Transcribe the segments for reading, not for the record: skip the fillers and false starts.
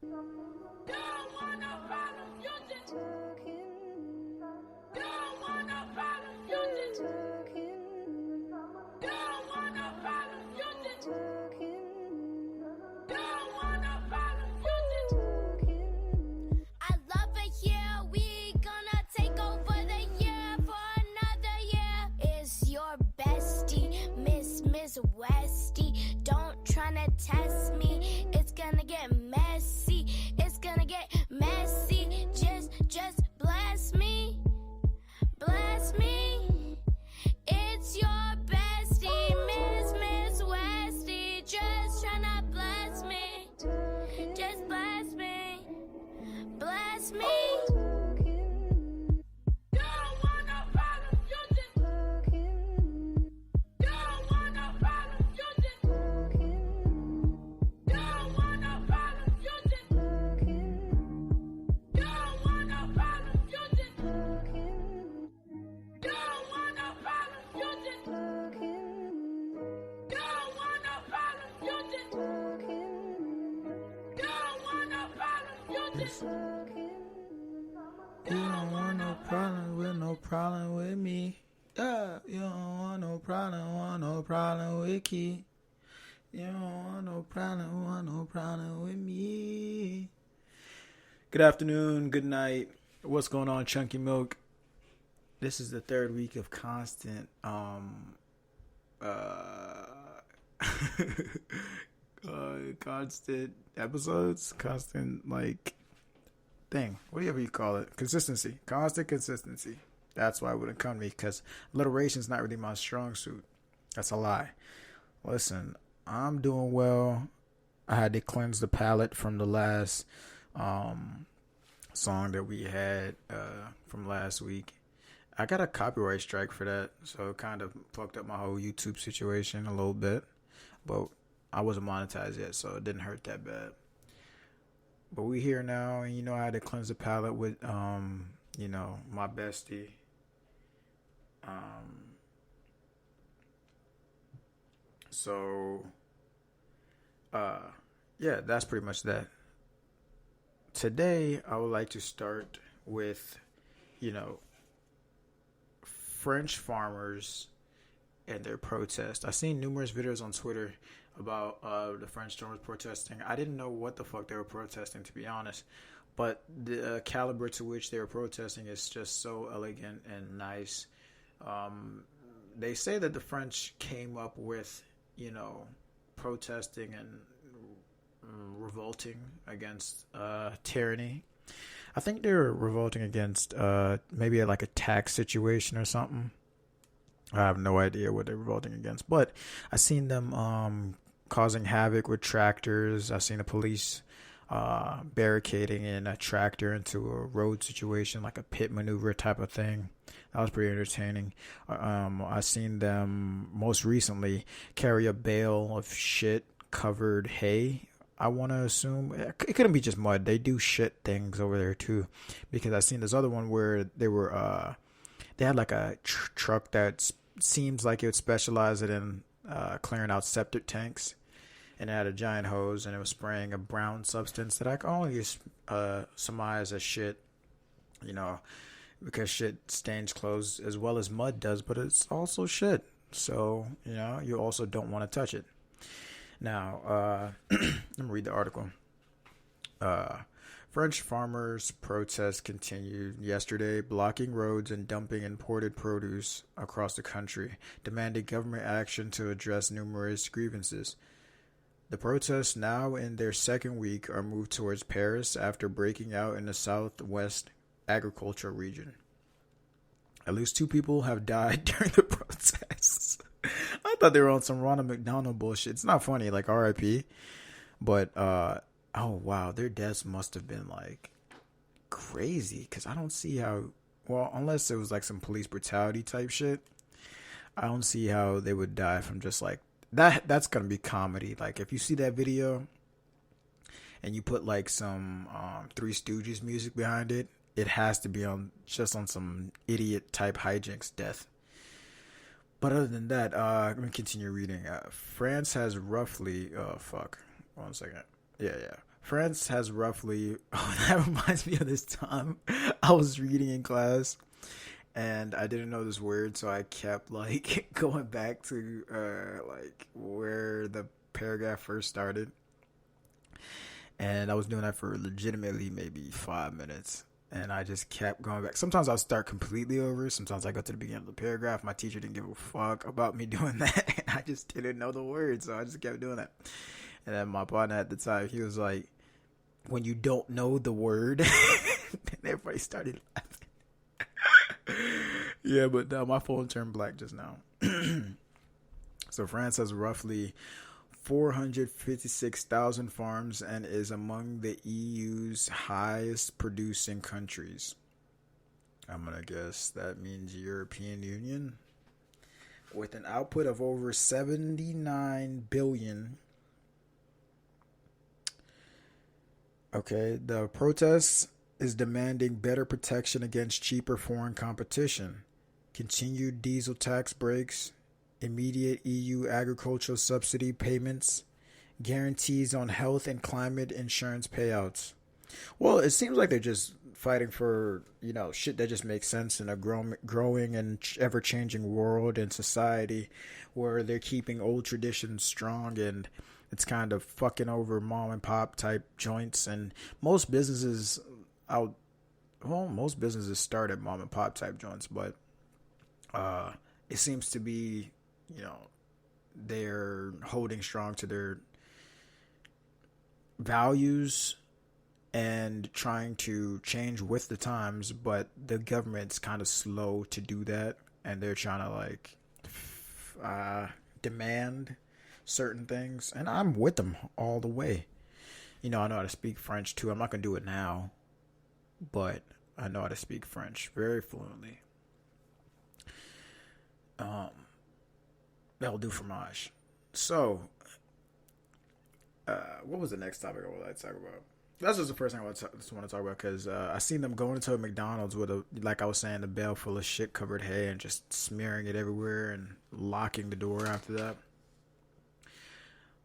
Don't want no problem, you just talking. Don't want no problem, you just talking. Don't want no problem, you just talking. Don't want no problem, you just talking. I love it here, we gonna take over the year for another year. It's your bestie, Miss Westy. Don't tryna test me, it's gonna get messy. It's gonna get messy. Just bless me. Bless me. It's your bestie, Miss Westy. Just tryna bless me. Just bless me. Bless me. Don't want no problem, you just talking. Don't want no problem, you just talking. Don't want no problem, you just talking. Don't want no problem, you just talking. Don't want no problem, you just talking. Don't want no problem, you just talking. Don't want no problem, you just talking. You don't want no problem with me. Yeah, you don't want no problem with Key. You don't want no problem with me. Good afternoon, good night. What's going on, Chunky Milk? This is the third week of constant constant episodes, constant whatever you call it, constant consistency. That's why it wouldn't come to me, because alliteration is not really my strong suit. That's a lie. Listen, I'm doing well. I had to cleanse the palate from the last song that we had from last week. I got a copyright strike for that, so it kind of fucked up my whole YouTube situation a little bit. But I wasn't monetized yet, so it didn't hurt that bad. But we here now, and I had to cleanse the palate with my bestie. Yeah, that's pretty much that. Today, I would like to start with, French farmers and their protest. I've seen numerous videos on Twitter about the French farmers protesting. I didn't know what the fuck they were protesting, to be honest. But the caliber to which they were protesting is just so elegant and nice. They say that the French came up with, protesting and revolting against tyranny. I think they were revolting against maybe like a tax situation or something. I have no idea what they're revolting against, but I've seen them causing havoc with tractors. I've seen the police barricading in a tractor into a road situation, like a pit maneuver type of thing. That was pretty entertaining. I've seen them most recently carry a bale of shit covered hay. I want to assume it couldn't be just mud. They do shit things over there too, because I seen this other one where they had like a truck that seems like it would specialize in clearing out septic tanks, and it had a giant hose, and it was spraying a brown substance that I can only surmise as shit, because shit stains clothes as well as mud does, but it's also shit. So, you also don't want to touch it. Now, let me read the article. French farmers' protests continued yesterday, blocking roads and dumping imported produce across the country, demanding government action to address numerous grievances. The protests, now in their second week, are moved towards Paris after breaking out in the southwest agricultural region. At least 2 people have died during the protests. I thought they were on some Ronald McDonald bullshit. It's not funny, like RIP. But, oh wow, their deaths must have been like crazy. Because I don't see how, well, unless it was like some police brutality type shit, I don't see how they would die from just like, that's going to be comedy. Like if you see that video and you put like some Three Stooges music behind it, it has to be on some idiot type hijinks death. But other than that, let me continue reading. France has roughly, 1 second. Yeah. France has roughly. Oh, that reminds me of this time I was reading in class, and I didn't know this word, so I kept like going back to like where the paragraph first started, and I was doing that for legitimately maybe 5 minutes. And I just kept going back. Sometimes I'll start completely over. Sometimes I go to the beginning of the paragraph. My teacher didn't give a fuck about me doing that. And I just didn't know the words. So I just kept doing that. And then my partner at the time, he was like, when you don't know the word, and everybody started laughing. Yeah, but my phone turned black just now. So France has roughly 456,000 farms and is among the EU's highest producing countries. I'm going to guess that means European Union. With an output of over 79 billion. Okay, the protest is demanding better protection against cheaper foreign competition, continued diesel tax breaks, immediate EU agricultural subsidy payments, guarantees on health and climate insurance payouts. Well, it seems like they're just fighting for, shit that just makes sense in a growing and ever-changing world and society where they're keeping old traditions strong, and it's kind of fucking over mom and pop type joints. And most businesses start at mom and pop type joints, but it seems to be, they're holding strong to their values and trying to change with the times, but the government's kind of slow to do that, and they're trying to demand certain things, and I'm with them all the way. I know how to speak French too. I'm not gonna do it now, but I know how to speak French very fluently. That'll do fromage. So, what was the next topic I would like to talk about? That's just the first thing I just want to talk about, because I seen them going into a McDonald's with like I was saying, a bale full of shit covered hay and just smearing it everywhere and locking the door after that.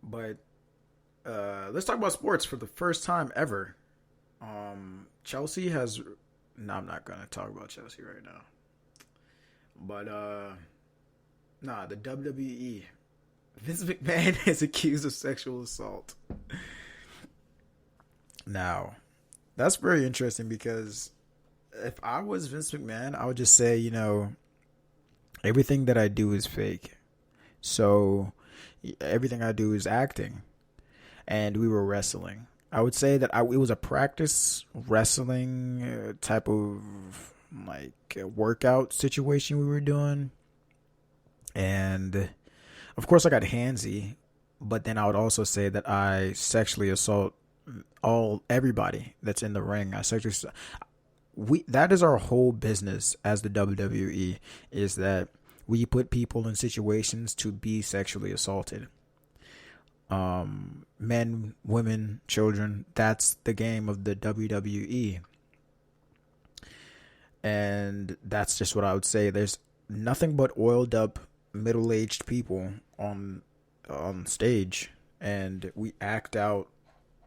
But let's talk about sports for the first time ever. Chelsea has. No, I'm not gonna talk about Chelsea right now. But the WWE. Vince McMahon is accused of sexual assault. Now, that's very interesting, because if I was Vince McMahon, I would just say, everything that I do is fake. So everything I do is acting. And we were wrestling. I would say that it was a practice wrestling type of workout situation we were doing. And of course I got handsy, but then I would also say that I sexually assault everybody that's in the ring. That is our whole business as the WWE, is that we put people in situations to be sexually assaulted. Men, women, children, that's the game of the WWE. And that's just what I would say. There's nothing but oiled up middle-aged people on stage, and we act out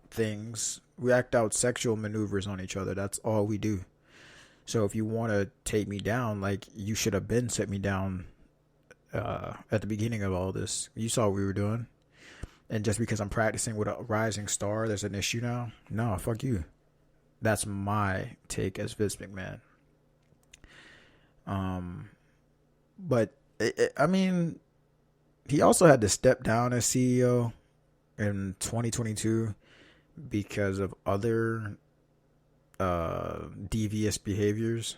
things. We act out sexual maneuvers on each other. That's all we do. So if you want to take me down, you should have been set me down at the beginning of all this. You saw what we were doing. And just because I'm practicing with a rising star, there's an issue now? No, fuck you. That's my take as Vince McMahon. But he also had to step down as CEO in 2022 because of other devious behaviors,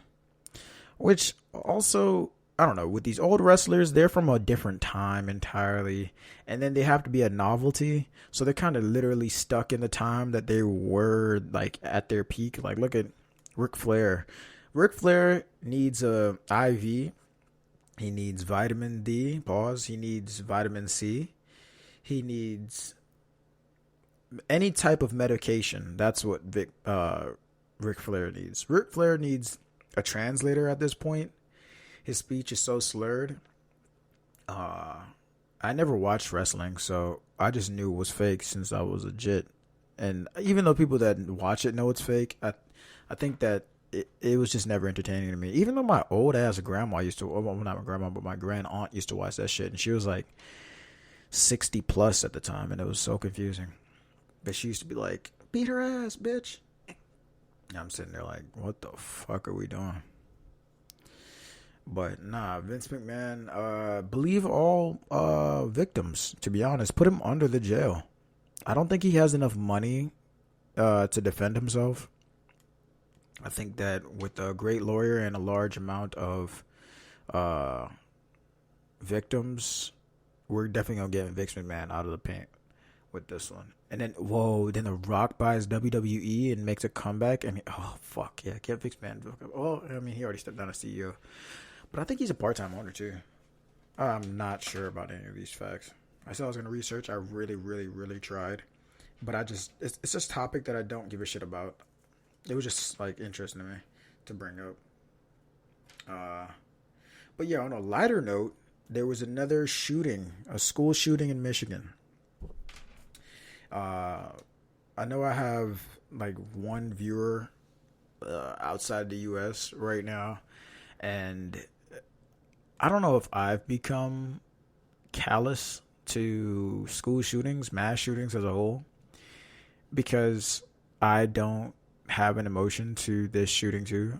which also, I don't know, with these old wrestlers, they're from a different time entirely, and then they have to be a novelty, so they're kind of literally stuck in the time that they were at their peak. Look at Ric Flair. Ric Flair needs a IV. He needs vitamin D. He needs vitamin C. He needs any type of medication. That's what Ric Flair needs. Ric Flair needs a translator at this point. His speech is so slurred. I never watched wrestling, so I just knew it was fake since I was a jit. And even though people that watch it know it's fake, I think that it was just never entertaining to me. Even though my old ass grandma used to, well, not my grandma, but my grand aunt used to watch that shit, and she was like 60 plus at the time, and it was so confusing. But she used to be like, "Beat her ass, bitch." And I'm sitting there like, what the fuck are we doing? But nah, Vince McMahon, believe all victims, to be honest. Put him under the jail. I don't think he has enough money to defend himself. I think that with a great lawyer and a large amount of victims, we're definitely going to get Vince McMahon out of the paint with this one. And then, then The Rock buys WWE and makes a comeback. And, fuck, yeah, get Vince McMahon. Well, I mean, he already stepped down as CEO. But I think he's a part-time owner, too. I'm not sure about any of these facts. I said I was going to research. I really, really, really tried. But it's just a topic that I don't give a shit about. It was just, like, interesting to me to bring up. But, yeah, on a lighter note, there was another shooting, a school shooting in Michigan. I know I have, like, one viewer outside the U.S. right now, and I don't know if I've become callous to school shootings, mass shootings as a whole, because I don't have an emotion to this shooting too.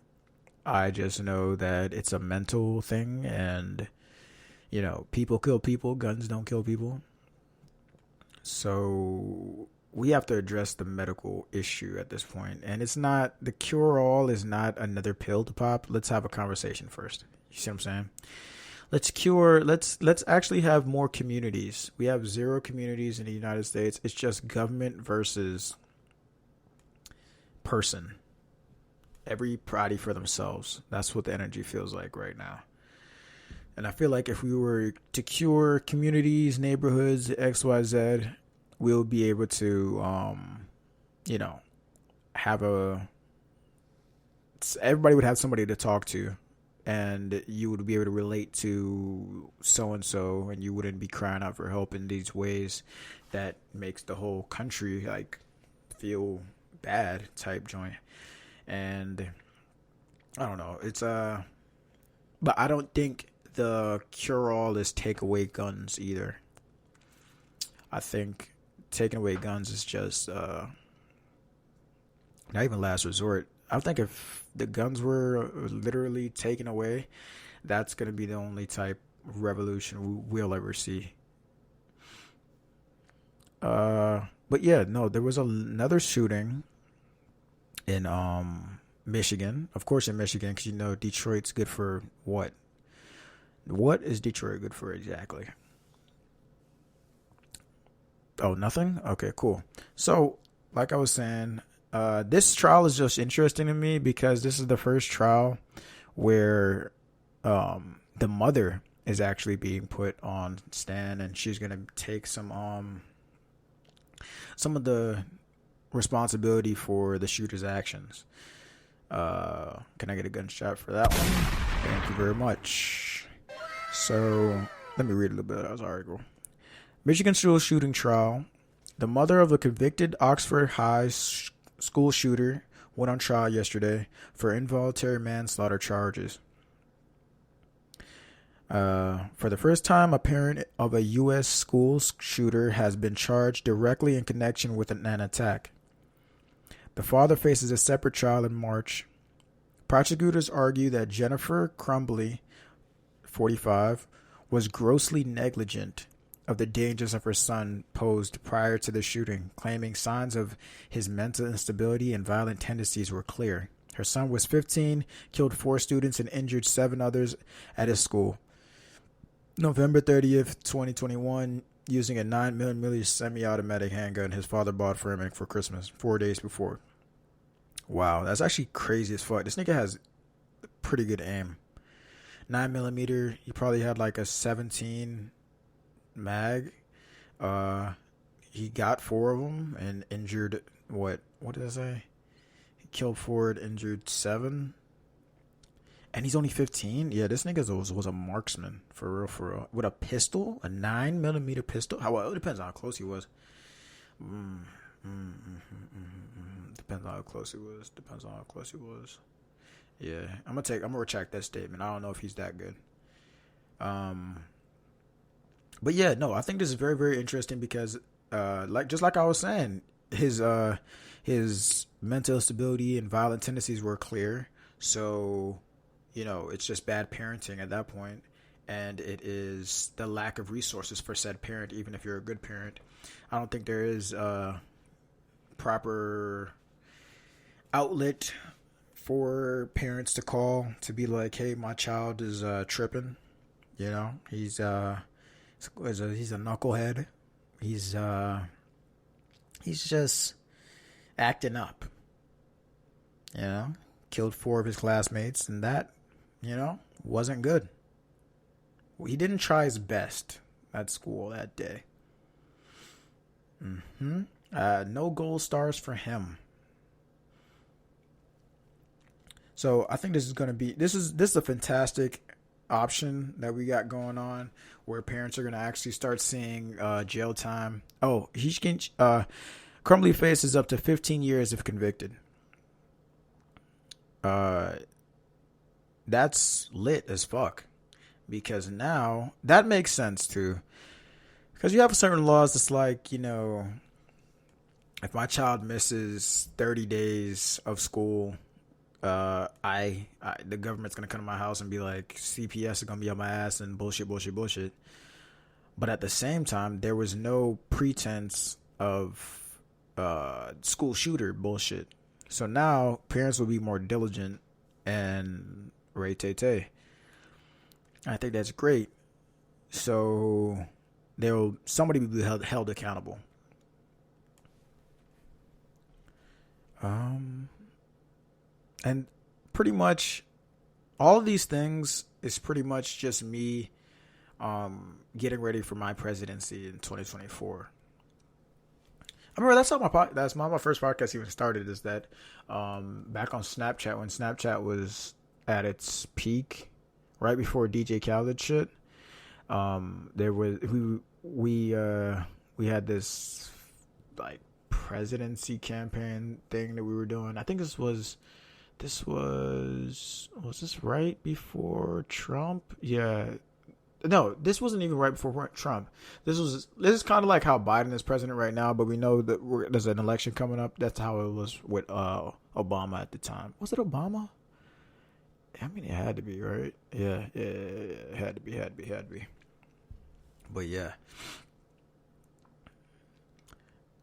I just know that it's a mental thing, and you know, people kill people, guns don't kill people. So we have to address the medical issue at this point, and it's not, the cure-all is not another pill to pop. Let's have a conversation first. You see what I'm saying? Let's actually have more communities. We have 0 communities in the United States. It's just government versus person. Everybody for themselves. That's what the energy feels like right now. And I feel like if we were to cure communities, neighborhoods, XYZ, we'll be able to, everybody would have somebody to talk to, and you would be able to relate to so-and-so, and you wouldn't be crying out for help in these ways that makes the whole country, like, feel bad type joint. And I don't know. But I don't think the cure-all is take away guns either. I think taking away guns is just not even last resort. I think if the guns were literally taken away, that's going to be the only type of revolution we'll ever see. But yeah, no, there was another shooting in Michigan. Of course in Michigan, because you know Detroit's good for what? What is Detroit good for exactly? Oh, nothing? Okay, cool. So, like I was saying, this trial is just interesting to me because this is the first trial where the mother is actually being put on stand, and she's going to take some of the responsibility for the shooter's actions. Can I get a gunshot for that one? Thank you very much. So, let me read a little bit of this article. Michigan school shooting trial. The mother of a convicted Oxford High school shooter went on trial yesterday for involuntary manslaughter charges. For the first time, a parent of a U.S. school shooter has been charged directly in connection with an attack. The father faces a separate trial in March. Prosecutors argue that Jennifer Crumbly, 45, was grossly negligent of the dangers of her son posed prior to the shooting, claiming signs of his mental instability and violent tendencies were clear. Her son was 15, killed 4 students, and injured 7 others at his school. November 30th, 2021, using a 9mm semi-automatic handgun his father bought for him for Christmas 4 days before. Wow, that's actually crazy as fuck. This nigga has pretty good aim. 9mm, he probably had like a 17 mag. He got 4 of them and injured, what did I say? He killed 4 and injured 7. And he's only 15? Yeah, this nigga was a marksman, for real. With a pistol? A 9mm pistol? Well, it depends on how close he was. Depends on how close he was. Depends on how close he was. Yeah, I'm gonna retract that statement. I don't know if he's that good. Um, but yeah, no, I think this is very, very interesting because, like I was saying, his mental stability and violent tendencies were clear. So, it's just bad parenting at that point, and it is the lack of resources for said parent. Even if you're a good parent, I don't think there is a proper outlet for parents to call to be like, "Hey, my child is tripping. He's a knucklehead. He's just acting up. Killed 4 of his classmates, and that, wasn't good. He didn't try his best at school that day. No gold stars for him. So I think this is a fantastic option that we got going on, where parents are going to actually start seeing jail time. Oh, he can Crumbly faces up to 15 years if convicted. That's lit as fuck, because now that makes sense too. Because you have certain laws that's like, if my child misses 30 days of school, the government's gonna come to my house and be like, CPS is gonna be on my ass and bullshit. But at the same time, there was no pretense of school shooter bullshit. So now parents will be more diligent and ray-tay-tay. I think that's great. So somebody will be held accountable. And pretty much all of these things is pretty much just me getting ready for my presidency in 2024. I remember that's how my first podcast even started, is that back on Snapchat, when Snapchat was at its peak, right before DJ Khaled shit. There was we had this like presidency campaign thing that we were doing. I think this was this right before Trump? Yeah. No, this wasn't even right before Trump. This is kind of like how Biden is president right now, but we know that there's an election coming up. That's how it was with Obama at the time. Was it Obama? I mean, it had to be, right? Yeah. It had to be. But yeah.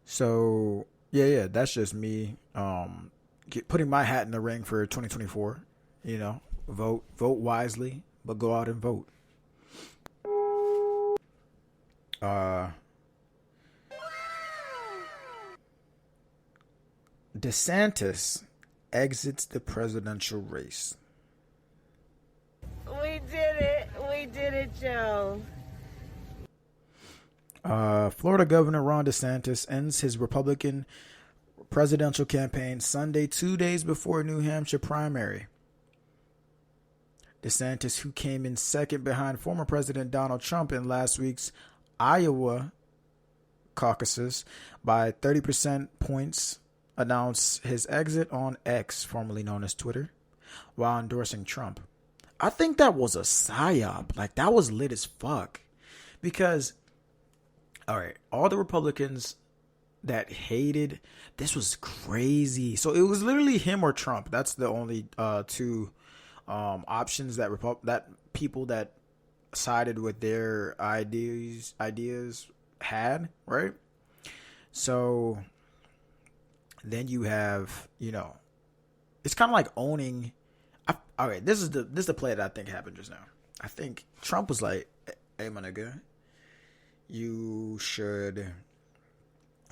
So yeah, that's just me putting my hat in the ring for 2024. Vote wisely, but go out and vote. Desantis exits the presidential race. We did it, Joe. Florida Governor Ron DeSantis ends his Republican presidential campaign Sunday, 2 days before New Hampshire primary. DeSantis, who came in second behind former President Donald Trump in last week's Iowa caucuses by 30% points, announced his exit on X, formerly known as Twitter, while endorsing Trump. I think that was a psyop. Like, that was lit as fuck. Because, all right, all the Republicans that hated, this was crazy. So it was literally him or Trump. That's the only two options that people that sided with their ideas had, right? So then you have, it's kind of like owning. All right, this is the play that I think happened just now. I think Trump was like, "Hey, my nigga, you should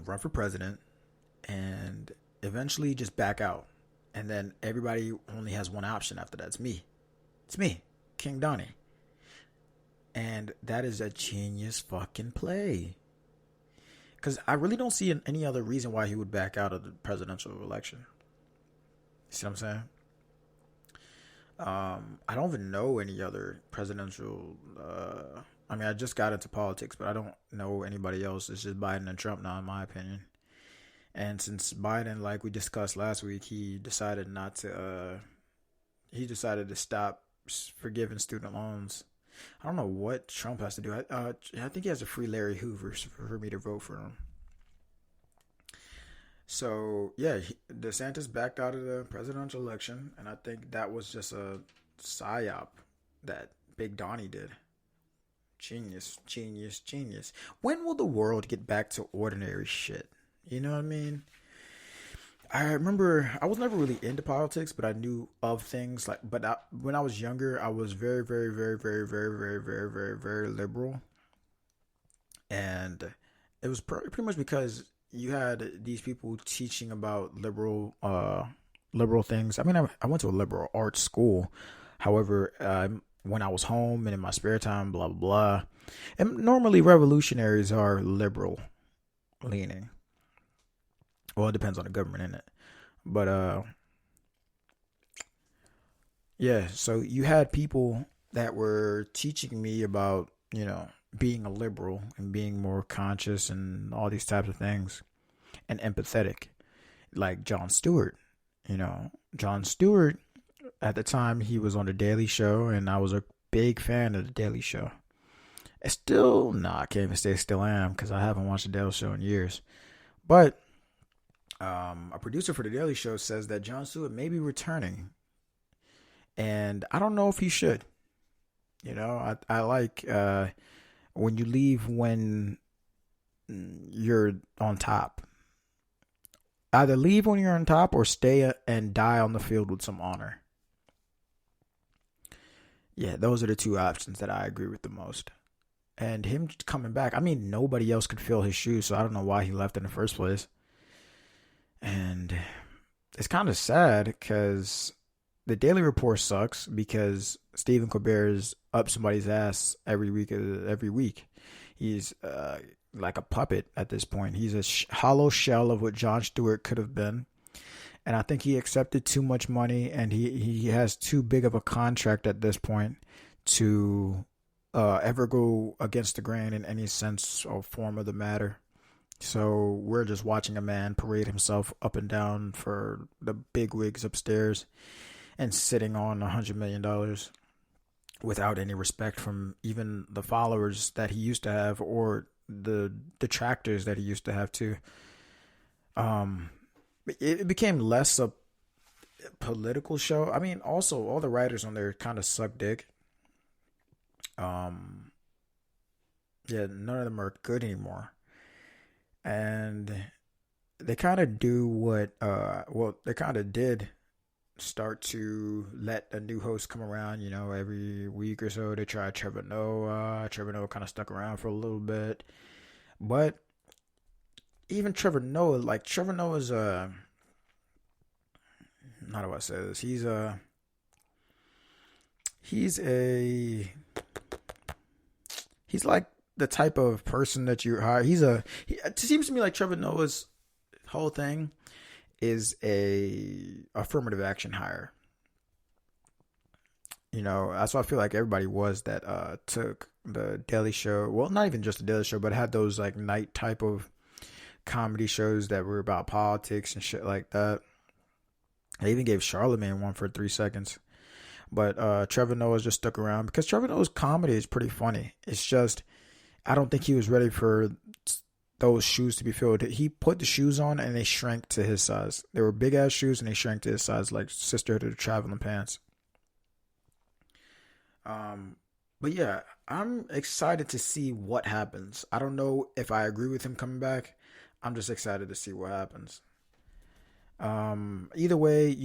run for president and eventually just back out, and then everybody only has one option after that. It's me, King Donnie." And that is a genius fucking play. Because I really don't see any other reason why he would back out of the presidential election. See what I'm saying? I don't even know any other presidential. I just got into politics, but I don't know anybody else. It's just Biden and Trump now, in my opinion. And since Biden, like we discussed last week, he decided to stop forgiving student loans. I don't know what Trump has to do. I think he has to free Larry Hoover for me to vote for him. So yeah, DeSantis backed out of the presidential election, and I think that was just a psyop that Big Donnie did. Genius, genius, genius. When will the world get back to ordinary shit? You know what I mean? I remember I was never really into politics, but I knew of things like. When I was younger, I was very, very, very, very, very, very, very, very, very liberal, and it was pretty much because you had these people teaching about liberal things. I mean, I went to a liberal arts school. However, when I was home and in my spare time, blah blah blah, and normally revolutionaries are liberal leaning. Well, it depends on the government, in it. But yeah. So you had people that were teaching me about, being a liberal and being more conscious and all these types of things, and empathetic, like Jon Stewart. Jon Stewart, at the time, he was on the Daily Show, and I was a big fan of the Daily Show. I can't even say still am, because I haven't watched the Daily Show in years. But a producer for the Daily Show says that Jon Stewart may be returning, and I don't know if he should. I like when you leave when you're on top. Either leave when you're on top or stay and die on the field with some honor. Yeah, those are the two options that I agree with the most. And him coming back, I mean, nobody else could fill his shoes, so I don't know why he left in the first place. And it's kind of sad because the Daily Report sucks because Stephen Colbert is up somebody's ass every week. He's like a puppet at this point. He's a hollow shell of what Jon Stewart could have been. And I think he accepted too much money, and he has too big of a contract at this point to ever go against the grain in any sense or form of the matter. So we're just watching a man parade himself up and down for the big wigs upstairs and sitting on $100 million without any respect from even the followers that he used to have or the detractors that he used to have too. It became less a political show. I mean, also all the writers on there kind of suck dick. Yeah, none of them are good anymore. And they kind of do what, they kind of did start to let a new host come around, every week or so. They tried Trevor Noah. Trevor Noah kind of stuck around for a little bit. But even Trevor Noah's how do I say this? He's like the type of person that you hire. It seems to me like Trevor Noah's whole thing is a affirmative action hire. That's why I feel like everybody was that took the Daily Show. Well, not even just the Daily Show, but had those like night type of comedy shows that were about politics and shit like that. I even gave Charlemagne one for 3 seconds. But Trevor Noah's just stuck around because Trevor Noah's comedy is pretty funny. It's just, I don't think he was ready for those shoes to be filled. He put the shoes on and they shrank to his size. They were big ass shoes and they shrank to his size, like Sisterhood of the Traveling Pants. But yeah, I'm excited to see what happens. I don't know if I agree with him coming back. I'm just excited to see what happens. Either way,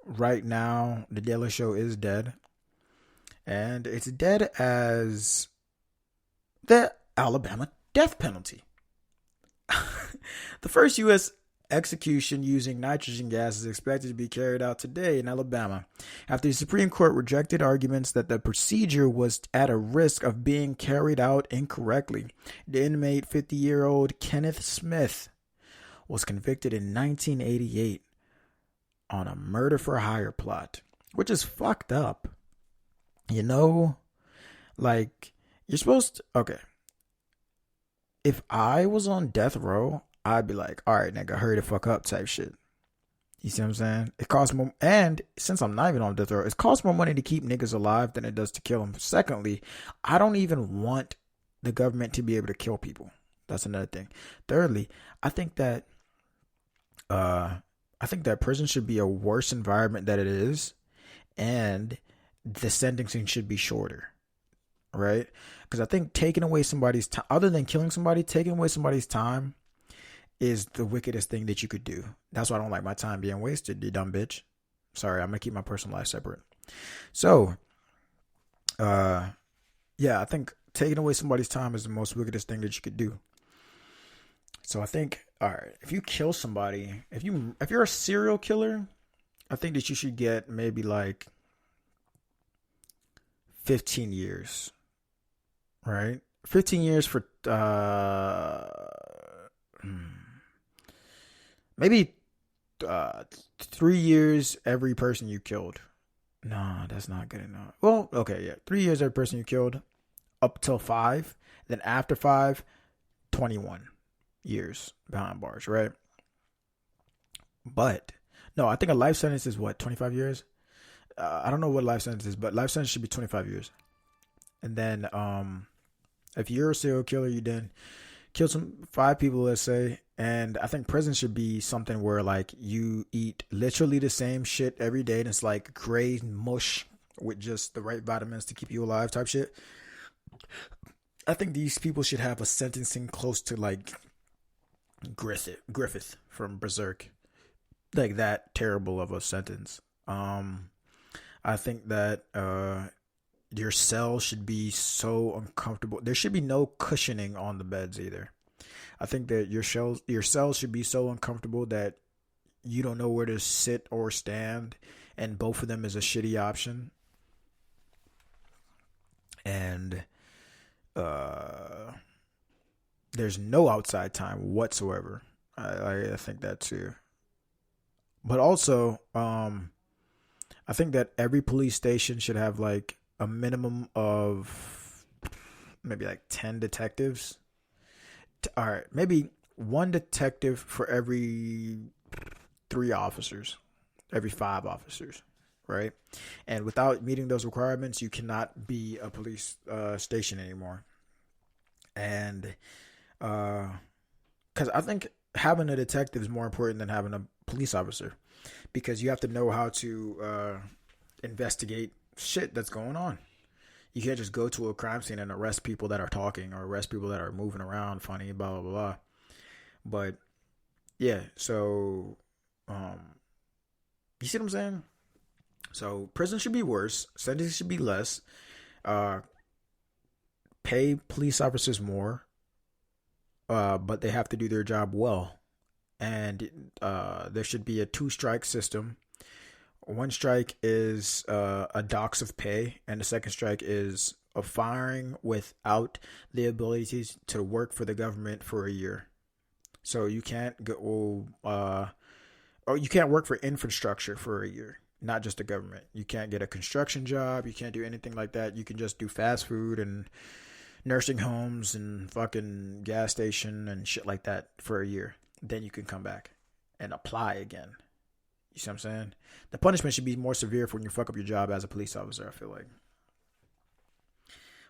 right now the Daily Show is dead, and it's dead as the Alabama death penalty. The first U.S. execution using nitrogen gas is expected to be carried out today in Alabama after the Supreme Court rejected arguments that the procedure was at a risk of being carried out incorrectly. The inmate, 50-year-old Kenneth Smith, was convicted in 1988 on a murder for hire plot, which is fucked up. Like, you're supposed to, okay. If I was on death row, I'd be like, all right, nigga, hurry the fuck up type shit. You see what I'm saying? It costs more, and since I'm not even on death row, it costs more money to keep niggas alive than it does to kill them. Secondly, I don't even want the government to be able to kill people. That's another thing. Thirdly, I think that prison should be a worse environment than it is, and the sentencing should be shorter, right? Because I think taking away somebody's time, other than killing somebody, taking away somebody's time is the wickedest thing that you could do. That's why I don't like my time being wasted, you dumb bitch. Sorry, I'm gonna keep my personal life separate. So, yeah, I think taking away somebody's time is the most wickedest thing that you could do. So I think, all right, if you kill somebody, if you're a serial killer, I think that you should get maybe like 15 years, right? 15 years for maybe 3 years every person you killed. No, that's not good enough. Well, okay, yeah, 3 years every person you killed, up till 5. Then after 5, 21 years behind bars, right? But no, I think a life sentence is what, 25 years? I don't know what life sentence is, but life sentence should be 25 years. And then if you're a serial killer, you then kill 5 people, let's say, and I think prison should be something where like you eat literally the same shit every day, and it's like gray mush with just the right vitamins to keep you alive type shit. I think these people should have a sentencing close to like Griffith from Berserk, like that terrible of a sentence. I think that your cell should be so uncomfortable. There should be no cushioning on the beds either. I think that your cell should be so uncomfortable that you don't know where to sit or stand, and both of them is a shitty option. And there's no outside time whatsoever. I think that too. But also, I think that every police station should have like a minimum of maybe like 10 detectives. All right, maybe 1 detective for every 3 officers, every 5 officers, right? And without meeting those requirements, you cannot be a police station anymore. And because I think having a detective is more important than having a police officer, because you have to know how to investigate shit that's going on. You can't just go to a crime scene and arrest people that are talking or arrest people that are moving around funny, blah, blah, blah. But yeah, so you see what I'm saying? So prison should be worse. Sentences should be less. Pay police officers more, but they have to do their job well. And there should be a 2-strike system. 1 strike is a dox of pay, and the 2nd strike is a firing without the ability to work for the government for a year. So you can't go, or you can't work for infrastructure for a year, not just the government. You can't get a construction job. You can't do anything like that. You can just do fast food and nursing homes and fucking gas station and shit like that for a year. Then you can come back and apply again. You see what I'm saying? The punishment should be more severe for when you fuck up your job as a police officer, I feel like.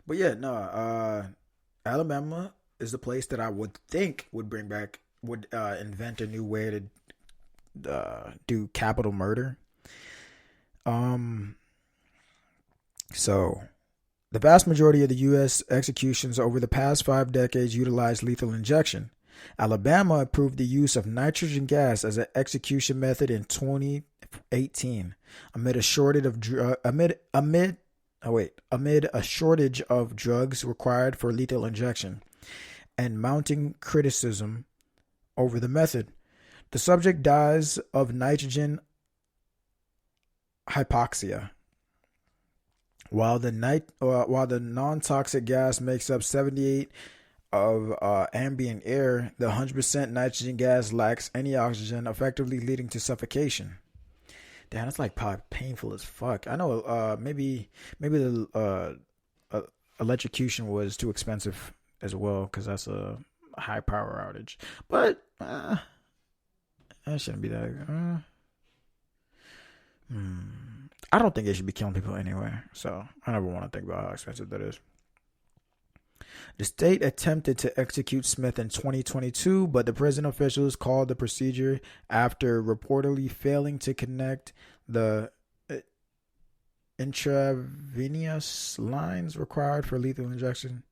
But yeah, no, Alabama is the place that I would think would invent a new way to do capital murder. So the vast majority of the U.S. executions over the past 5 decades utilized lethal injection. Alabama approved the use of nitrogen gas as an execution method in 2018 amid a shortage of drugs required for lethal injection and mounting criticism over the method. The subject dies of nitrogen hypoxia. While the non-toxic gas makes up 78% of ambient air, the 100% nitrogen gas lacks any oxygen, effectively leading to suffocation. Damn, that's like probably painful as fuck. I know. Maybe the electrocution was too expensive as well, because that's high power outage. But that shouldn't be that. I don't think they should be killing people anyway. So I never want to think about how expensive that is. The state attempted to execute Smith in 2022, but the prison officials called the procedure after reportedly failing to connect the intravenous lines required for lethal injection.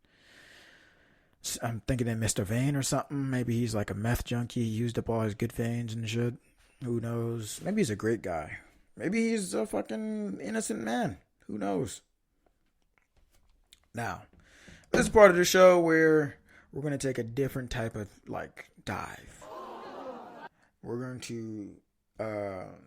I'm thinking they missed a vein or something. Maybe he's like a meth junkie. He used up all his good veins and shit. Who knows? Maybe he's a great guy. Maybe he's a fucking innocent man. Who knows? Now, this is part of the show where we're going to take a different type of like dive. We're going to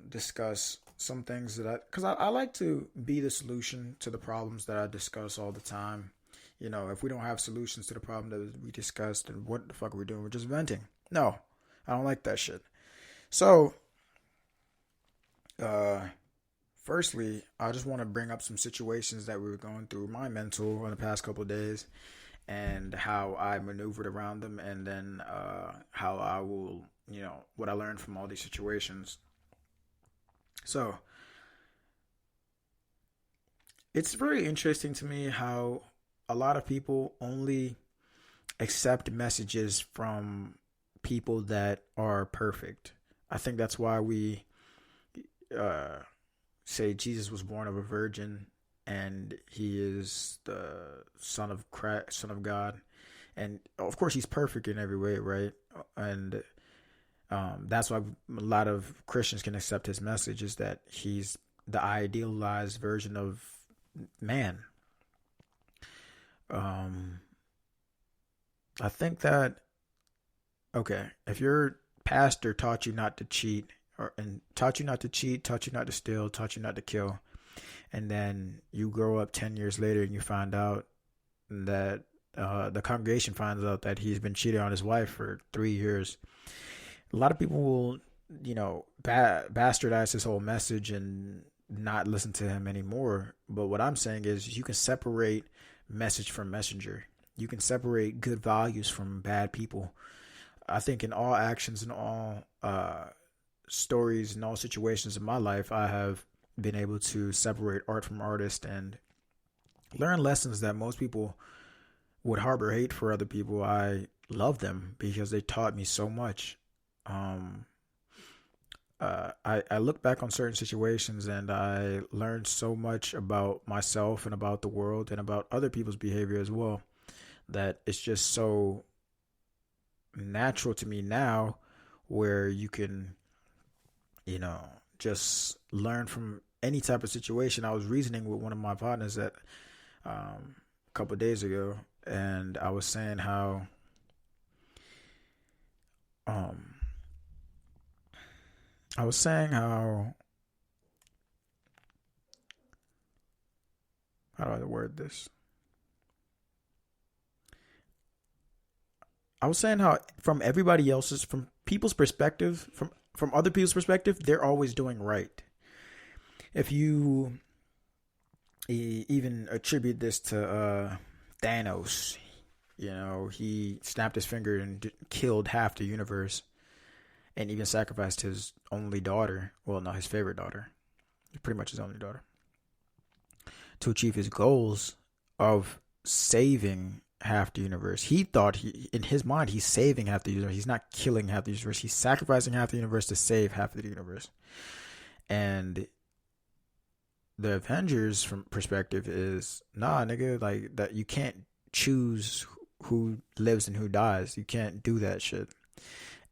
discuss some things that because I like to be the solution to the problems that I discuss all the time. You know, if we don't have solutions to the problem that we discussed, then what the fuck are we doing? We're just venting. No, I don't like that shit. So, firstly, I just want to bring up some situations that we were going through my mental in the past couple of days and how I maneuvered around them, and then how I will, you know, what I learned from all these situations. So, it's very interesting to me how a lot of people only accept messages from people that are perfect. I think that's why we say Jesus was born of a virgin and he is the son of Christ, son of God. And of course he's perfect in every way, right? And that's why a lot of Christians can accept his message, is that he's the idealized version of man. I think that, okay, if your pastor taught you not to cheat, and taught you not to cheat, taught you not to steal, taught you not to kill, and then you grow up 10 years later and you find out that the congregation finds out that he's been cheating on his wife for 3 years, a lot of people will, you know, bastardize his whole message and not listen to him anymore. But what I'm saying is you can separate message from messenger. You can separate good values from bad people. I think in all actions and all stories and all situations in my life, I have been able to separate art from artist and learn lessons that most people would harbor hate for other people. I love them because they taught me so much. I look back on certain situations and I learned so much about myself and about the world and about other people's behavior as well, that it's just so natural to me now, where you can, you know, just learn from any type of situation. I was reasoning with one of my partners that a couple of days ago, and I was saying how how do I word this? I was saying how from everybody else's, from people's perspective, from other people's perspective, they're always doing right. If you even attribute this to Thanos, you know, he snapped his finger and killed half the universe, and even sacrificed his only daughter. Well, no, his favorite daughter, pretty much his only daughter, to achieve his goals of saving half the universe. He thought in his mind, he's saving half the universe. He's not killing half the universe. He's sacrificing half the universe to save half of the universe. And the Avengers from perspective is, nah, nigga, like that. You can't choose who lives and who dies. You can't do that shit.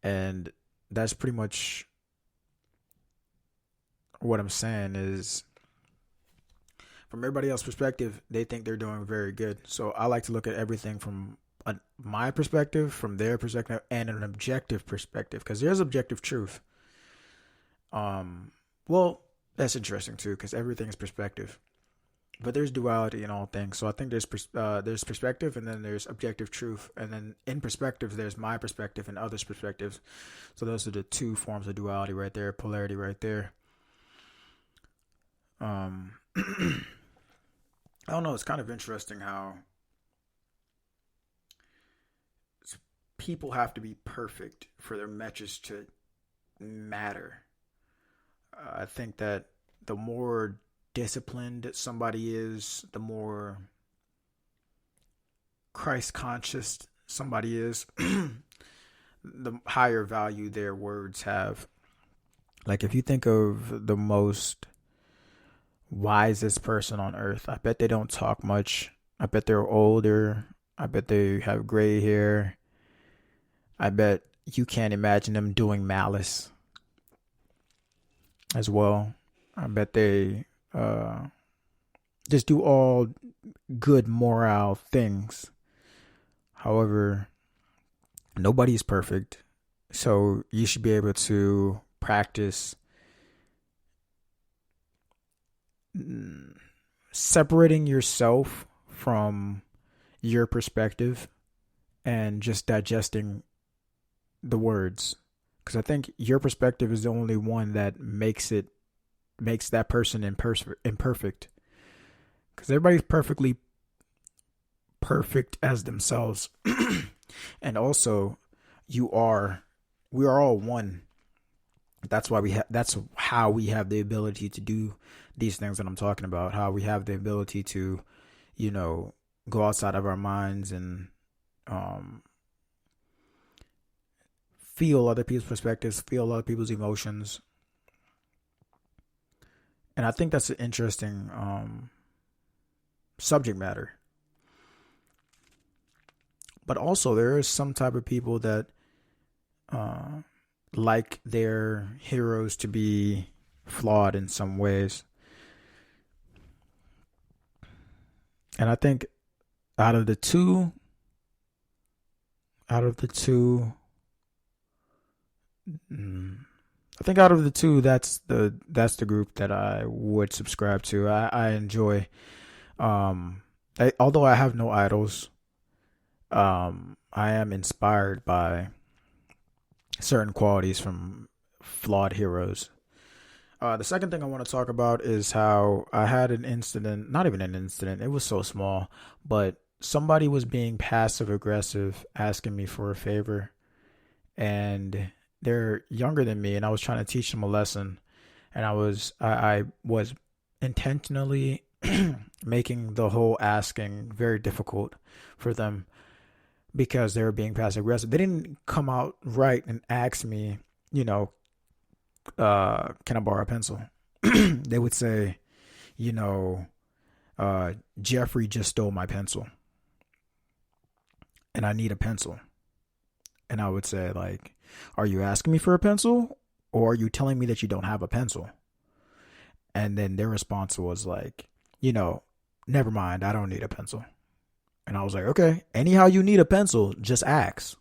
And that's pretty much what I'm saying is, from everybody else's perspective, they think they're doing very good. So I like to look at everything from my perspective, from their perspective, and an objective perspective, because there's objective truth. Well, that's interesting too, because everything is perspective, but there's duality in all things. So I think there's perspective, and then there's objective truth, and then in perspective there's my perspective and others' perspectives. So those are the two forms of duality right there, polarity right there. I don't know. It's kind of interesting how people have to be perfect for their message to matter. I think that the more disciplined somebody is, the more Christ conscious somebody is, the higher value their words have. Like, if you think of the most wisest person on earth, I bet they don't talk much. I bet they're older. I bet they have gray hair. I bet you can't imagine them doing malice as well. I bet they just do all good moral things. However, nobody's perfect. So you should be able to practice separating yourself from your perspective and just digesting the words. Because I think your perspective is the only one that makes that person imperfect. Because everybody's perfect as themselves. And also, we are all one. That's how we have the ability to do these things that I'm talking about. How we have the ability to, go outside of our minds and feel other people's perspectives, feel other people's emotions. And I think that's an interesting subject matter. But also, there is some type of people that like their heroes to be flawed in some ways. And I think out of the two, that's the group that I would subscribe to. I enjoy, although I have no idols, I am inspired by certain qualities from flawed heroes. The second thing I want to talk about is how I had an incident, not even an incident, it was so small, but somebody was being passive aggressive, asking me for a favor, and they're younger than me, and I was trying to teach them a lesson, and I was intentionally making the whole asking very difficult for them because they were being passive aggressive. They didn't come out right and ask me, can I borrow a pencil? They would say, Jeffrey just stole my pencil and I need a pencil. And I would say, like, are you asking me for a pencil or are you telling me that you don't have a pencil? And then their response was like, never mind, I don't need a pencil. And I was like, okay, anyhow you need a pencil, just ask.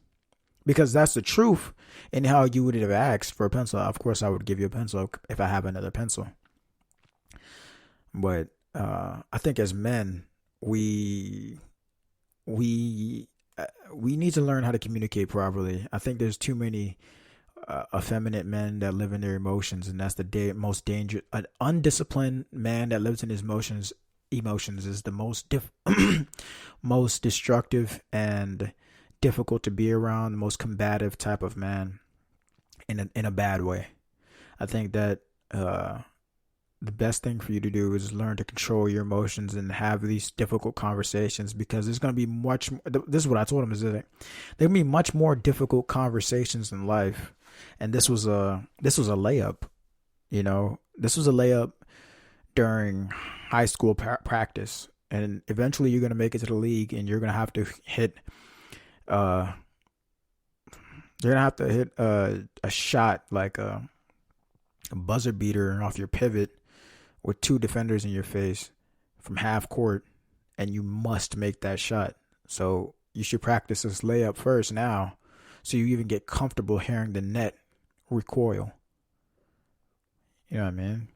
Because that's the truth. Anyhow you would have asked for a pencil. Of course, I would give you a pencil if I have another pencil. But I think as men, we need to learn how to communicate properly. I think there's too many effeminate men that live in their emotions, and that's the most dangerous. An undisciplined man that lives in his emotions is the most destructive and difficult to be around, the most combative type of man in a bad way. I think that the best thing for you to do is learn to control your emotions and have these difficult conversations, because there's going to be this is what I told him, is that there will be much more difficult conversations in life. And this was a layup, this was a layup during high school practice. And eventually you're going to make it to the league and you're going to have to hit, a shot like a buzzer beater off your pivot with two defenders in your face from half court, and you must make that shot. So you should practice this layup first now, so you even get comfortable hearing the net recoil. You know what I mean?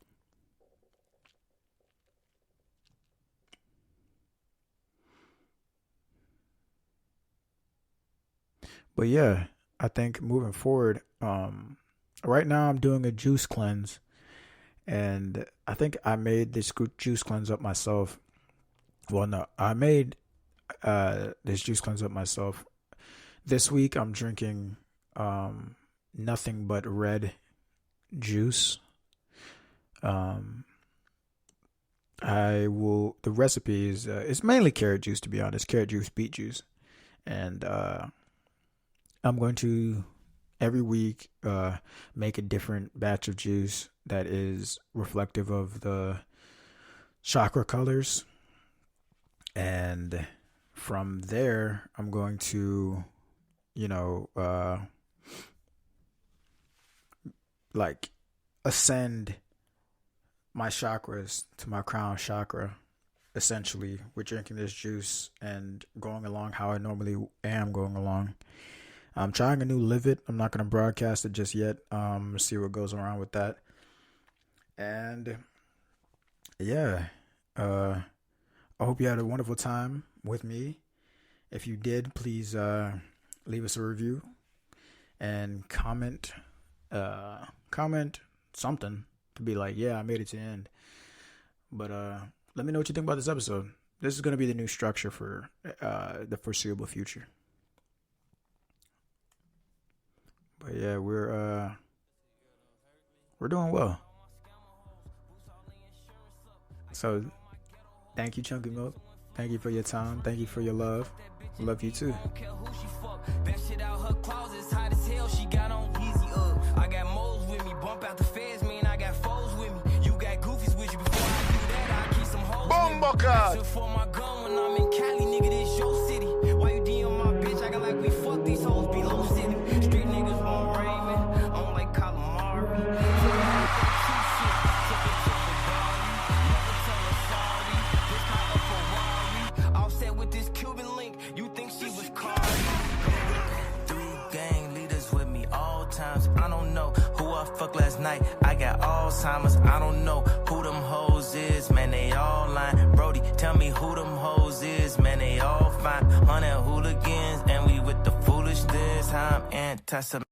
But yeah, I think moving forward, right now I'm doing a juice cleanse, and I think I made this juice cleanse up myself. Well, no, I made this juice cleanse up myself. This week I'm drinking nothing but red juice. The recipe is it's mainly carrot juice, to be honest, carrot juice, beet juice, and I'm going to every week make a different batch of juice that is reflective of the chakra colors, and from there I'm going to like ascend my chakras to my crown chakra, essentially, with drinking this juice and going along how I normally am going along. I'm trying a new livid. I'm not going to broadcast it just yet. See what goes around with that. And yeah, I hope you had a wonderful time with me. If you did, please leave us a review and comment something to be like, yeah, I made it to the end. But let me know what you think about this episode. This is going to be the new structure for the foreseeable future. But yeah, we're doing well. So thank you, Chunky Milk. Thank you for your time. Thank you for your love. Love you too. I got moles with me, bump out the feds, man. I got foes with me. You got goofies with you. Before I do that, I keep some hoes with me. For my gun when I'm in Cali, nigga, this your city. Why you DM my bitch? I got like we fuck these hoes below city. Street niggas won't rain me. I'm like calamari. Offset with this Cuban link. You think she was Cardi? 3 gang leaders with me all times. I don't know who I fucked last night. I got Alzheimer's. I don't know who them hoes is. Man, they all lying. Brody, tell me who them hoes is. Man, they all fine. 100 hooligans and we with the foolishness. I'm anti-Semitic.